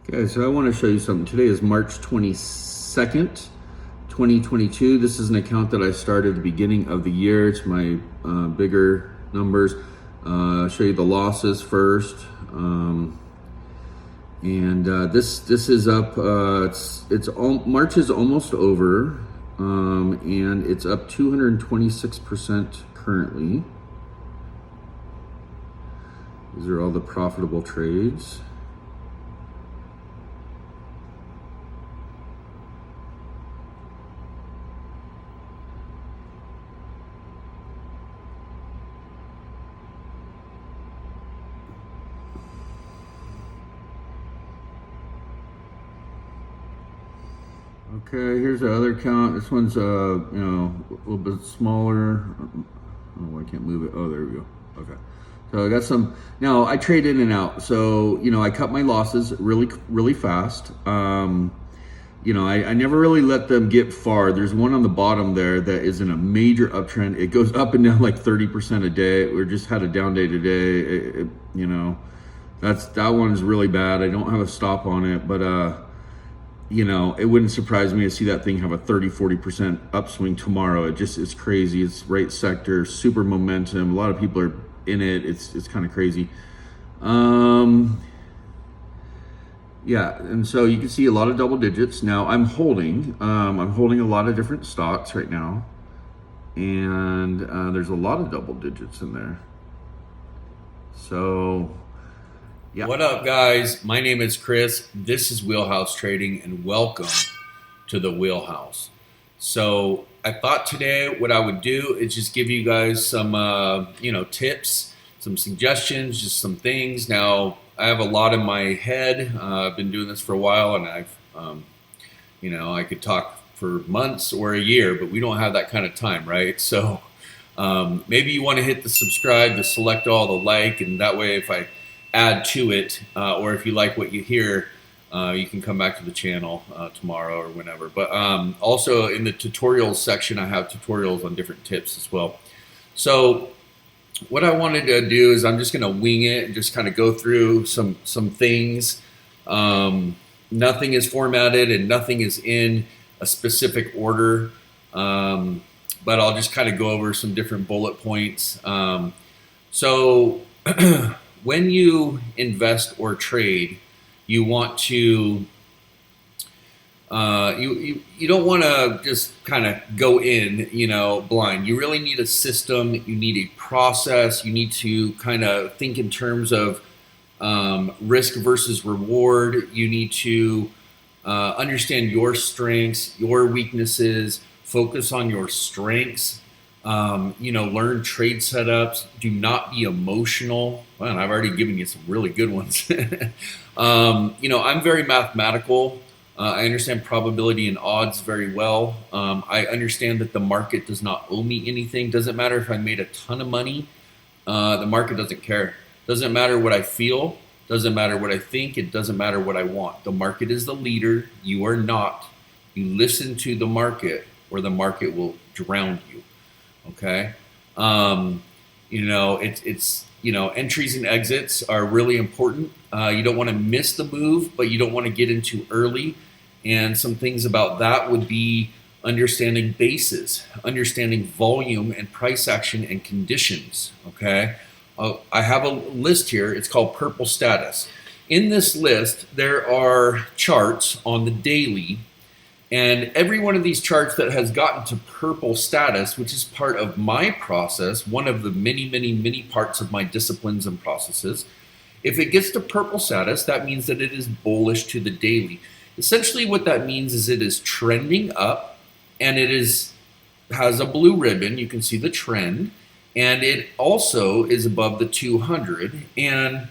Okay, so I want to show you something. Today is March 22nd, 2022. This is an account that I started at the beginning of the year. It's my bigger numbers. I'll show you the losses first. This is up. March is almost over, and it's up 226% currently. These are all the profitable trades. Okay, here's the other account. This one's a little bit smaller. Oh, I can't move it. Oh, there we go. Okay. So I got some. Now I trade in and out. So I cut my losses really fast. I never really let them get far. There's one on the bottom there that is in a major uptrend. It goes up and down like 30% a day. We just had a down day today. That one's really bad. I don't have a stop on it, but it wouldn't surprise me to see that thing have a 30-40% upswing tomorrow. It just is crazy. It's right sector, super momentum. A lot of people are in it. It's kind of crazy. Yeah, and so you can see a lot of double digits. Now I'm holding a lot of different stocks right now, and there's a lot of double digits in there. So yeah. What up, guys? My name is Chris. This is Wheelhouse Trading, and welcome to the Wheelhouse. So I thought today what I would do is just give you guys some tips, some suggestions, just some things. Now I have a lot in my head. I've been doing this for a while, and I've I could talk for months or a year, but we don't have that kind of time, right? So maybe you want to hit the subscribe, to select all, the like, and that way if I add to it, or if you like what you hear, you can come back to the channel tomorrow or whenever. But also in the tutorials section, I have tutorials on different tips as well. So what I wanted to do is I'm just going to wing it and just kind of go through some things. Nothing is formatted and nothing is in a specific order, but I'll just kind of go over some different bullet points. So when you invest or trade, you want to you don't want to just kind of go in blind. You really need a system. You need a process. You need to kind of think in terms of risk versus reward. You need to understand your strengths, your weaknesses, focus on your strengths. Learn trade setups. Do not be emotional. Well, I've already given you some really good ones. I'm very mathematical. I understand probability and odds very well. I understand that the market does not owe me anything. Doesn't matter if I made a ton of money. The market doesn't care. Doesn't matter what I feel. Doesn't matter what I think. It doesn't matter what I want. The market is the leader. You are not. You listen to the market, or the market will drown you. Okay. Entries and exits are really important. You don't want to miss the move, but you don't want to get in too early. And some things about that would be understanding bases, understanding volume and price action and conditions. Okay. I have a list here. It's called purple status. In this list, there are charts on the daily. And every one of these charts that has gotten to purple status, which is part of my process, one of the many, many, many parts of my disciplines and processes, if it gets to purple status, that means that it is bullish to the daily. Essentially what that means is it is trending up, and it has a blue ribbon. You can see the trend, and it also is above the 200. And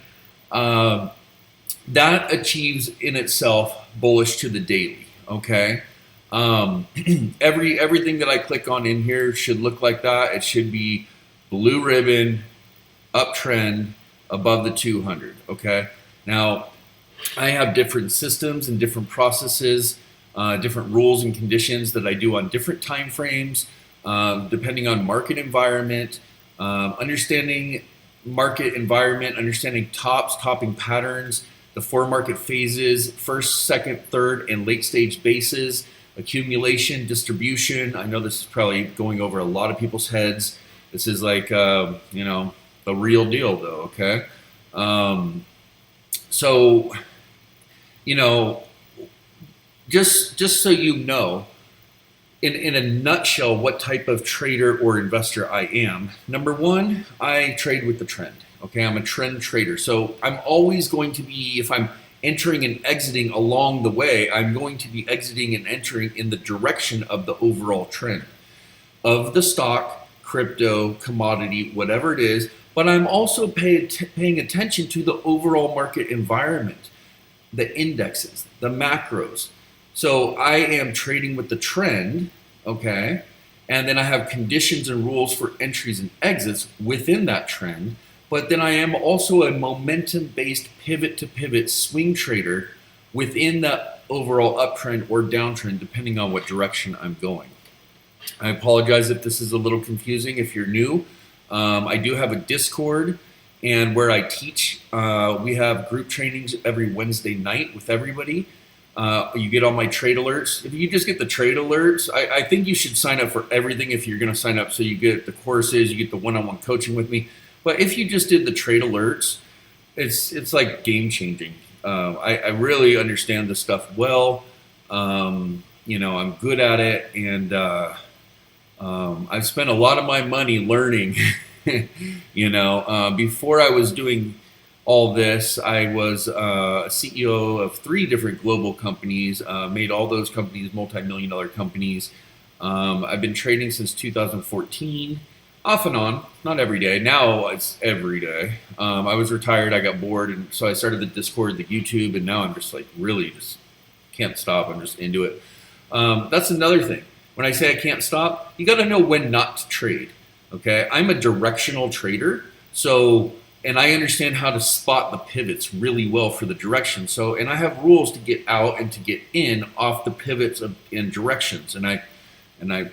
that achieves in itself bullish to the daily. Okay. Everything that I click on in here should look like that. It should be blue ribbon, uptrend, above the 200. Okay. Now, I have different systems and different processes, different rules and conditions that I do on different time frames, depending on market environment, understanding market environment, understanding topping patterns, the four market phases, first, second, third, and late stage bases, accumulation, distribution. I know this is probably going over a lot of people's heads. This is like, the real deal though, okay? So, just so you know, in a nutshell, what type of trader or investor I am. Number one, I trade with the trend. Okay, I'm a trend trader. So I'm always going to be, if I'm entering and exiting along the way, I'm going to be exiting and entering in the direction of the overall trend of the stock, crypto, commodity, whatever it is. But I'm also paying attention to the overall market environment, the indexes, the macros. So I am trading with the trend, okay? And then I have conditions and rules for entries and exits within that trend. But then I am also a momentum-based pivot to pivot swing trader within that overall uptrend or downtrend, depending on what direction I'm going. I apologize if this is a little confusing if you're new. I do have a Discord, and where I teach, we have group trainings every Wednesday night with everybody. You get all my trade alerts. If you just get the trade alerts, I think you should sign up for everything if you're going to sign up. So you get the courses, you get the one-on-one coaching with me. But if you just did the trade alerts, it's like game changing. I really understand this stuff well. I'm good at it, and I've spent a lot of my money learning. Before I was doing all this, I was a CEO of 3 different global companies, made all those companies multi-million-dollar companies. I've been trading since 2014, off and on, not every day. Now it's every day. I was retired, I got bored, and so I started the Discord, the YouTube, and now I'm just like really just can't stop. I'm just into it. That's another thing. When I say I can't stop, you got to know when not to trade. Okay, I'm a directional trader, and I understand how to spot the pivots really well for the direction. So, and I have rules to get out and to get in off the pivots and directions. And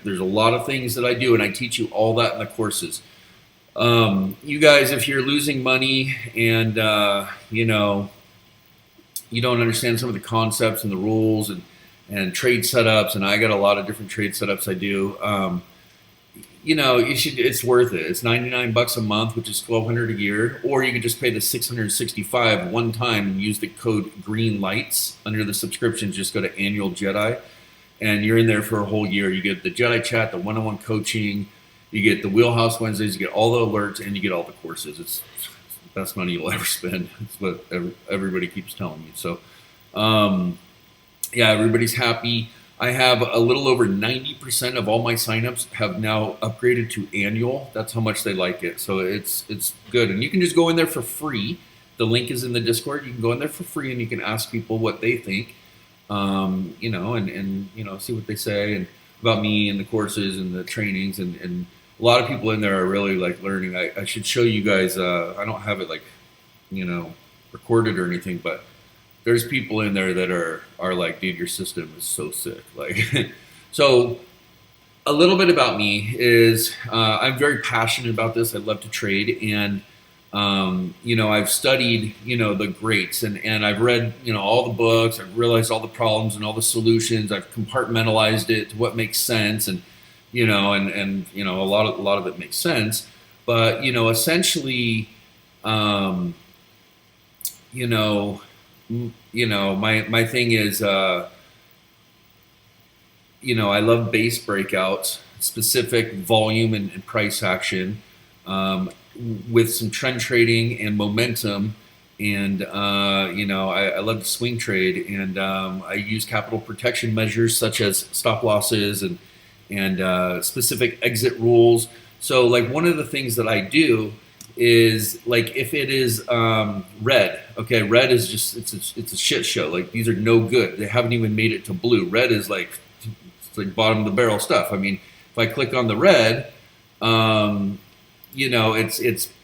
there's a lot of things that I do, and I teach you all that in the courses. You guys, if you're losing money and you don't understand some of the concepts and the rules and trade setups, and I got a lot of different trade setups I do. It's worth it. It's $99 a month, which is $1,200 a year, or you could just pay the $665 one time and use the code GREENLIGHTS under the subscription. Just go to Annual Jedi, and you're in there for a whole year. You get the Jedi chat, the one-on-one coaching, you get the Wheelhouse Wednesdays, you get all the alerts, and you get all the courses. It's the best money you'll ever spend. That's what everybody keeps telling me. So, everybody's happy. I have a little over 90% of all my signups have now upgraded to annual. That's how much they like it. So it's good. And you can just go in there for free. The link is in the Discord. You can go in there for free and you can ask people what they think, and see what they say and about me and the courses and the trainings. And a lot of people in there are really like learning. I should show you guys. I don't have it recorded or anything, but there's people in there that are like, dude, your system is so sick. Like, so a little bit about me is I'm very passionate about this. I love to trade, and I've studied the greats, and I've read all the books. I've realized all the problems and all the solutions. I've compartmentalized it to what makes sense, and a lot of it makes sense. But essentially, my thing is, I love base breakouts, specific volume and price action, with some trend trading and momentum. And, I love to swing trade, and I use capital protection measures such as stop losses and specific exit rules. So like one of the things that I do is like if it is red. Okay, red is just it's a shit show. Like these are no good. They haven't even made it to blue. Red is like it's like bottom of the barrel stuff. I mean, if I click on the red, it's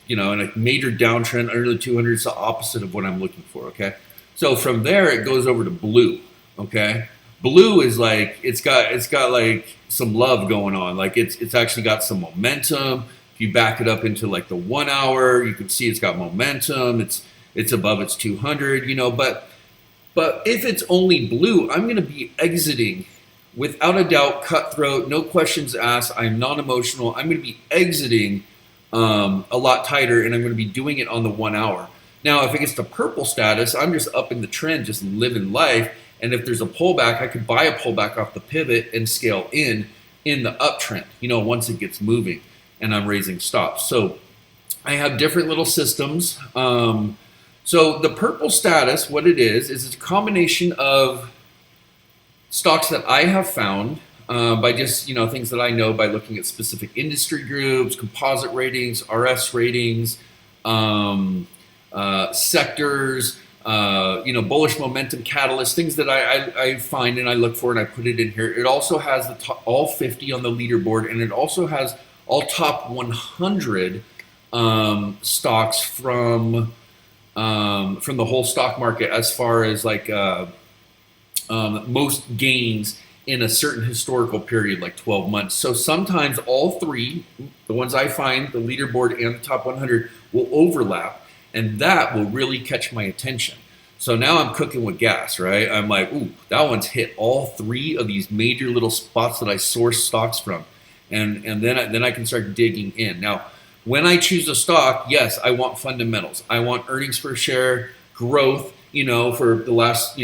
in a major downtrend under the 200. It's the opposite of what I'm looking for. Okay, so from there it goes over to blue. Okay, blue is like it's got like some love going on. Like it's actually got some momentum. If you back it up into like the 1 hour, you can see it's got momentum. It's above its 200. But if it's only blue, I'm going to be exiting without a doubt, cutthroat, no questions asked. I'm non-emotional. I'm going to be exiting a lot tighter, and I'm going to be doing it on the 1 hour. Now, if it gets to purple status, I'm just up in the trend, just living life. And if there's a pullback, I could buy a pullback off the pivot and scale in the uptrend, once it gets moving and I'm raising stops. So I have different little systems. So the purple status, what it is it's a combination of stocks that I have found by just, things that I know by looking at specific industry groups, composite ratings, RS ratings, sectors, bullish momentum catalysts, things that I find and I look for and I put it in here. It also has the top, all 50 on the leaderboard, and it also has all top 100 stocks from the whole stock market as far as like most gains in a certain historical period, like 12 months. So sometimes all three, the ones I find, the leaderboard and the top 100, will overlap, and that will really catch my attention. So now I'm cooking with gas, right? I'm like, ooh, that one's hit all three of these major little spots that I source stocks from. And then I can start digging in. Now, when I choose a stock, yes, I want fundamentals. I want earnings per share growth, for the last,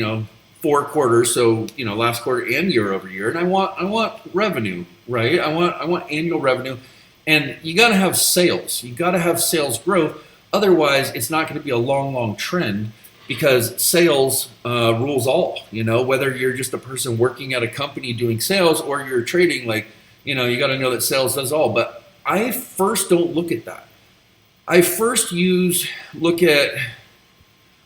4 quarters. So, last quarter and year over year. And I want revenue, right? I want annual revenue. And you got to have sales. You got to have sales growth. Otherwise, it's not going to be a long trend, because sales rules all, whether you're just a person working at a company doing sales or you're trading, like, you got to know that sales does all. But I first don't look at that. I first look at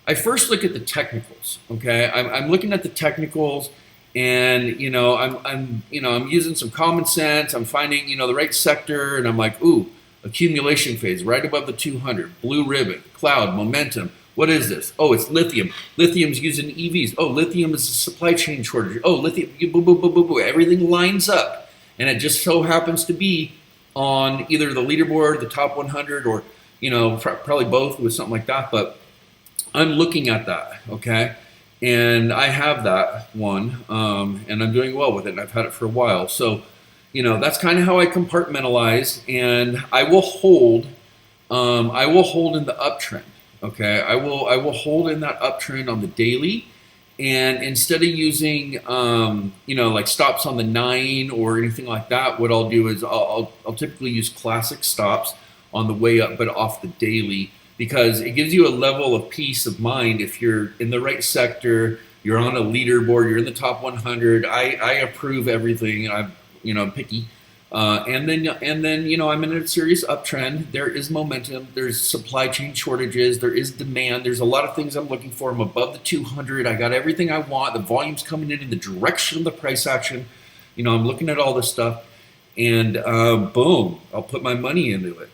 the technicals. Okay, I'm looking at the technicals, and I'm using some common sense. I'm finding the right sector, and I'm like, ooh, accumulation phase right above the 200, blue ribbon, cloud, momentum. What is this? Oh, it's lithium. Lithium's used in EVs. Oh, lithium is a supply chain shortage. Oh, lithium, boo, boo, boo, boo, boo. Everything lines up. And it just so happens to be on either the leaderboard, the top 100, or, probably both with something like that. But I'm looking at that, okay? And I have that one, and I'm doing well with it. And I've had it for a while. So, that's kind of how I compartmentalize, and I will hold in the uptrend. Okay, I will hold in that uptrend on the daily, and instead of using like stops on the 9 or anything like that, what I'll do is I'll typically use classic stops on the way up, but off the daily, because it gives you a level of peace of mind if you're in the right sector, you're on a leaderboard, you're in the top 100. I approve everything, and I'm picky. And then I'm in a serious uptrend. There is momentum. There's supply chain shortages. There is demand. There's a lot of things I'm looking for. I'm above the 200. I got everything I want. The volume's coming in the direction of the price action. I'm looking at all this stuff, and boom, I'll put my money into it.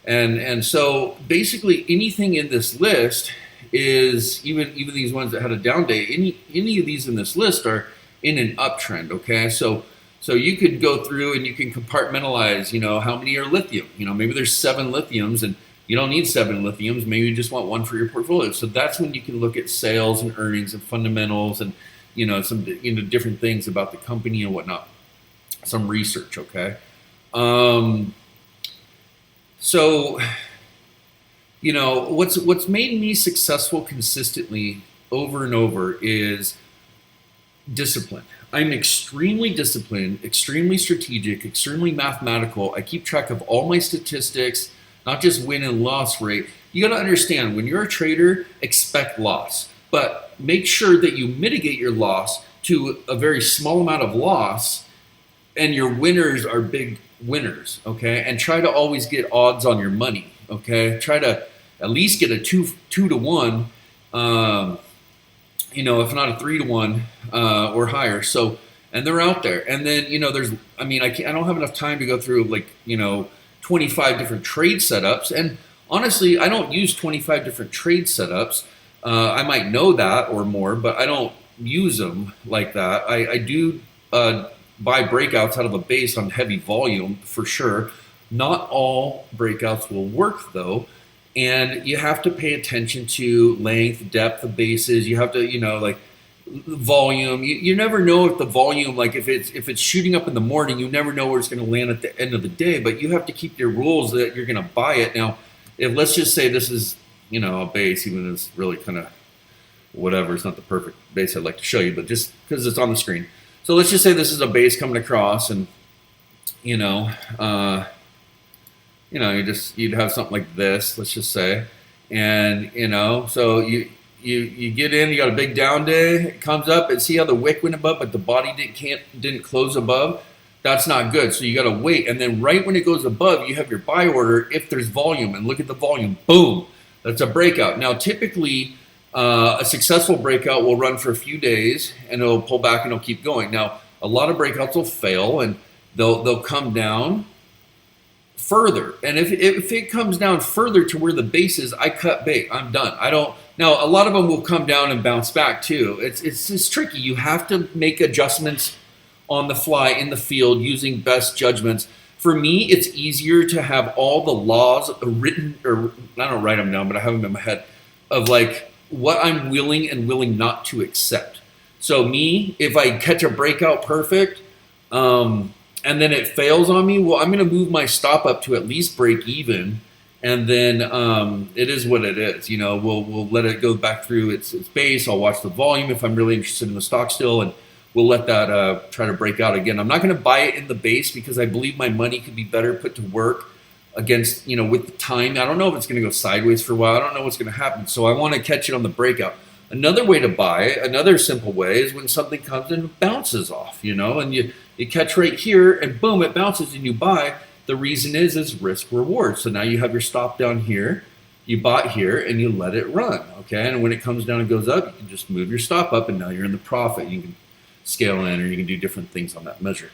And so basically anything in this list is even these ones that had a down day. Any of these in this list are in an uptrend. Okay, So you could go through and you can compartmentalize, how many are lithium. Maybe there's 7 lithiums, and you don't need 7 lithiums. Maybe you just want one for your portfolio. So that's when you can look at sales and earnings and fundamentals and, some different things about the company and whatnot. Some research, okay? So, what's made me successful consistently over and over is discipline. I'm extremely disciplined, extremely strategic, extremely mathematical. I keep track of all my statistics, not just win and loss rate. You got to understand, when you're a trader, expect loss, but make sure that you mitigate your loss to a very small amount of loss, and your winners are big winners, okay? And try to always get odds on your money, okay? Try to at least get a two to one, if not a 3 to 1 or higher. So, and they're out there. And then, I don't have enough time to go through 25 different trade setups. And honestly, I don't use 25 different trade setups. I might know that or more, but I don't use them like that. I do buy breakouts out of a base on heavy volume for sure. Not all breakouts will work though. And you have to pay attention to length, depth of bases. You have to, volume. You never know if the volume, if it's shooting up in the morning, you never know where it's going to land at the end of the day. But you have to keep your rules that you're going to buy it. Now, if let's just say this is, a base, even if it's really kind of whatever, it's not the perfect base I'd like to show you, but just because it's on the screen. So let's just say this is a base coming across, and you'd have something like this, let's just say, and so you get in, you got a big down day, it comes up, and see how the wick went above, but the body didn't close above. That's not good. So you got to wait, and then right when it goes above, you have your buy order if there's volume, and look at the volume, boom, that's a breakout. Now typically a successful breakout will run for a few days, and it'll pull back and it'll keep going. Now a lot of breakouts will fail, and they'll come down further, and if it comes down further to where the base is, I cut bait. I'm done. I don't. Now a lot of them will come down and bounce back too. It's just tricky. You have to make adjustments on the fly in the field using best judgments. For me, it's easier to have all the laws written, or I don't write them down, but I have them in my head, of what I'm willing and willing not to accept. So me, if I catch a breakout perfect, and then it fails on me, well, I'm going to move my stop up to at least break even, and then it is what it is. We'll let it go back through its base. I'll watch the volume if I'm really interested in the stock still, and we'll let that try to break out again. I'm not going to buy it in the base because I believe my money could be better put to work against, with the time. I don't know if it's going to go sideways for a while. I don't know what's going to happen. So I want to catch it on the breakout. Another way to buy it, another simple way, is when something comes and bounces off, and you catch right here and boom, it bounces and you buy. The reason is risk reward. So now you have your stop down here, you bought here, and you let it run, okay? And when it comes down and goes up, you can just move your stop up, and now you're in the profit. You can scale in, or you can do different things on that measure.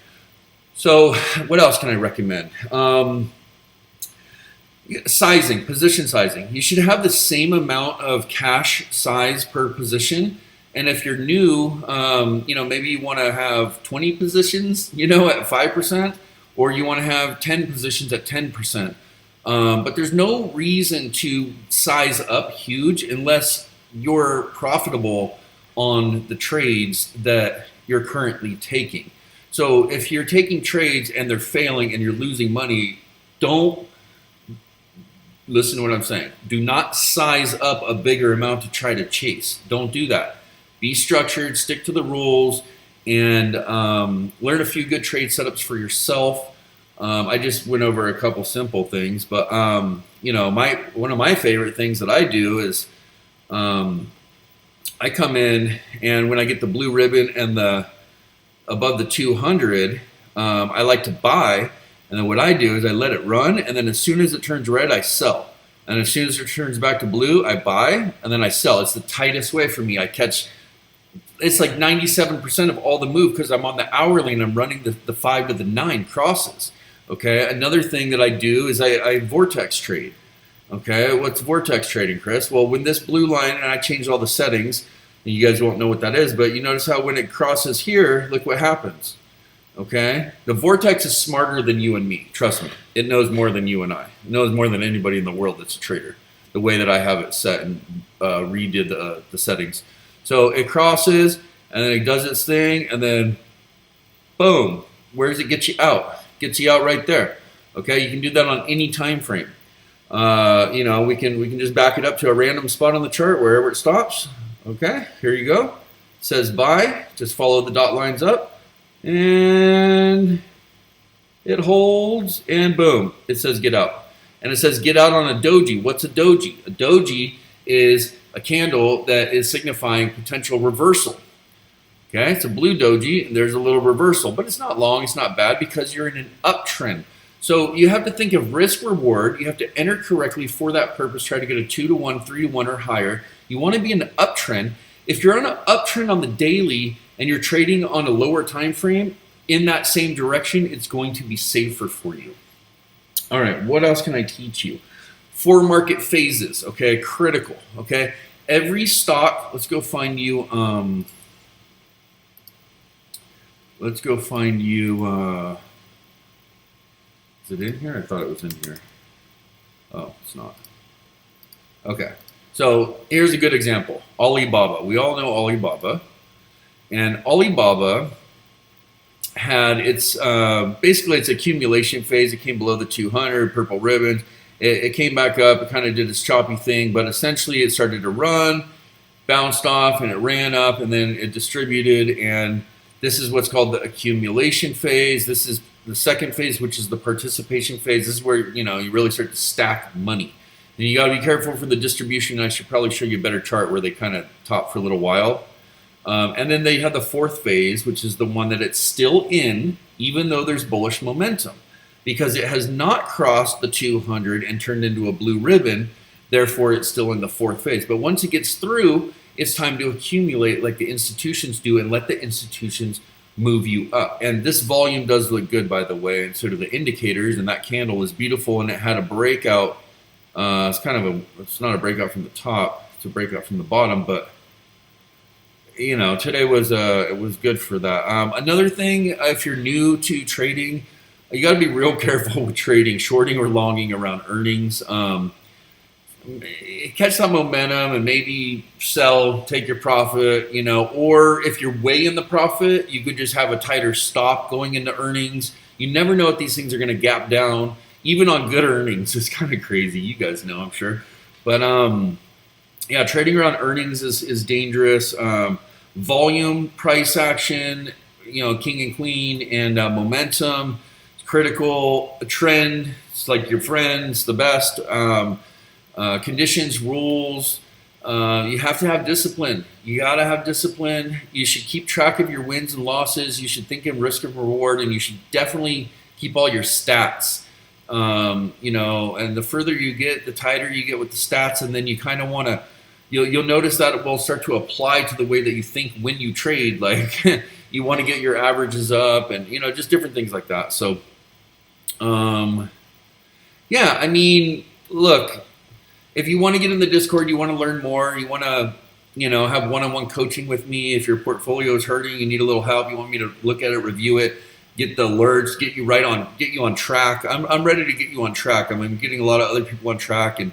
So what else can I recommend? Sizing, position sizing. You should have the same amount of cash size per position. And if you're new, maybe you want to have 20 positions, at 5%, or you want to have 10 positions at 10%. But there's no reason to size up huge unless you're profitable on the trades that you're currently taking. So if you're taking trades and they're failing and you're losing money, don't listen to what I'm saying. Do not size up a bigger amount to try to chase. Don't do that. Be structured, stick to the rules, and learn a few good trade setups for yourself. I just went over a couple simple things, but one of my favorite things that I do is I come in, and when I get the blue ribbon and the above the 200, I like to buy. And then what I do is I let it run, and then as soon as it turns red, I sell. And as soon as it turns back to blue, I buy, and then I sell. It's the tightest way for me. I catch, it's like 97% of all the move because I'm on the hourly and I'm running the 5 to the 9 crosses. Okay. Another thing that I do is I vortex trade. Okay. What's vortex trading, Chris? Well, when this blue line, and I change all the settings, and you guys won't know what that is, but you notice how when it crosses here, look what happens. Okay, the vortex is smarter than you and me. Trust me, it knows more than you and I. It knows more than anybody in the world that's a trader. The way that I have it set and redid the settings. So it crosses, and then it does its thing, and then boom. Where does it get you out? Gets you out right there. Okay, you can do that on any time frame. We can just back it up to a random spot on the chart wherever it stops. Okay, here you go. It says buy. Just follow the dot lines up. And it holds, and boom, it says get out. And it says get out on a doji. What's a doji? A doji is a candle that is signifying potential reversal. Okay, it's a blue doji, and there's a little reversal, but it's not long, it's not bad because you're in an uptrend. So you have to think of risk reward. You have to enter correctly for that purpose. Try to get a 2-to-1, 3-to-1 or higher. You want to be in the uptrend. If you're on an uptrend on the daily and you're trading on a lower time frame in that same direction, it's going to be safer for you. All right, what else can I teach you? 4 market phases, okay, critical, okay? Every stock, let's go find you, is it in here? I thought it was in here. Oh, it's not. Okay, so here's a good example, Alibaba. We all know Alibaba, and Alibaba had its basically its accumulation phase. It came below the 200 purple ribbons. It came back up. It kind of did its choppy thing, but essentially it started to run, bounced off, and it ran up, and then it distributed. And this is what's called the accumulation phase. This is the second phase, which is the participation phase. This is where you really start to stack money. And you got to be careful for the distribution. I should probably show you a better chart where they kind of top for a little while. And then they have the fourth phase, which is the one that it's still in, even though there's bullish momentum, because it has not crossed the 200 and turned into a blue ribbon. Therefore, it's still in the fourth phase. But once it gets through, it's time to accumulate like the institutions do and let the institutions move you up. And this volume does look good, by the way, and so do the indicators. And that candle is beautiful, and it had a breakout. It's not a breakout from the top; it's a breakout from the bottom, but today was it was good for that. Another thing, if you're new to trading, you got to be real careful with trading, shorting or longing around earnings. Catch that momentum and maybe sell, take your profit, or if you're way in the profit, you could just have a tighter stop going into earnings. You never know if these things are going to gap down, even on good earnings. It's kind of crazy. You guys know, I'm sure. But yeah, trading around earnings is dangerous. Volume, price action, king and queen, and momentum, it's critical. A trend, it's like your friend, it's the best. Conditions, rules, you have to have discipline. You got to have discipline. You should keep track of your wins and losses. You should think in risk and reward, and you should definitely keep all your stats. And the further you get, the tighter you get with the stats, and then you kind of want to, you'll notice that it will start to apply to the way that you think when you trade. Like you want to get your averages up, and just different things like that. So, yeah, I mean, look. If you want to get in the Discord, you want to learn more, you want to, have one-on-one coaching with me. If your portfolio is hurting, you need a little help, you want me to look at it, review it, get the alerts, get you on track. I'm ready to get you on track. I'm getting a lot of other people on track and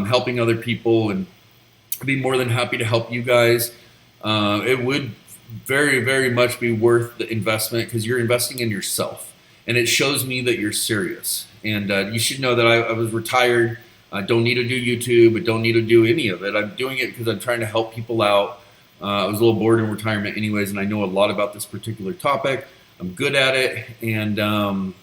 helping other people, and I'd be more than happy to help you guys. It would very, very much be worth the investment because you're investing in yourself, and it shows me that you're serious. And you should know that I was retired. I don't need to do YouTube. I don't need to do any of it. I'm doing it because I'm trying to help people out. I was a little bored in retirement anyways, and I know a lot about this particular topic. I'm good at it, and, I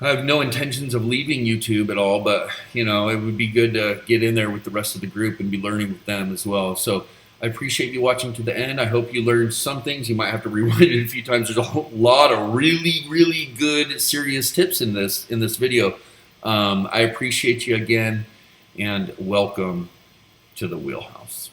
have no intentions of leaving YouTube at all, but, it would be good to get in there with the rest of the group and be learning with them as well. So I appreciate you watching to the end. I hope you learned some things. You might have to rewind it a few times. There's a whole lot of really, really good, serious tips in this video. I appreciate you again, and welcome to the wheelhouse.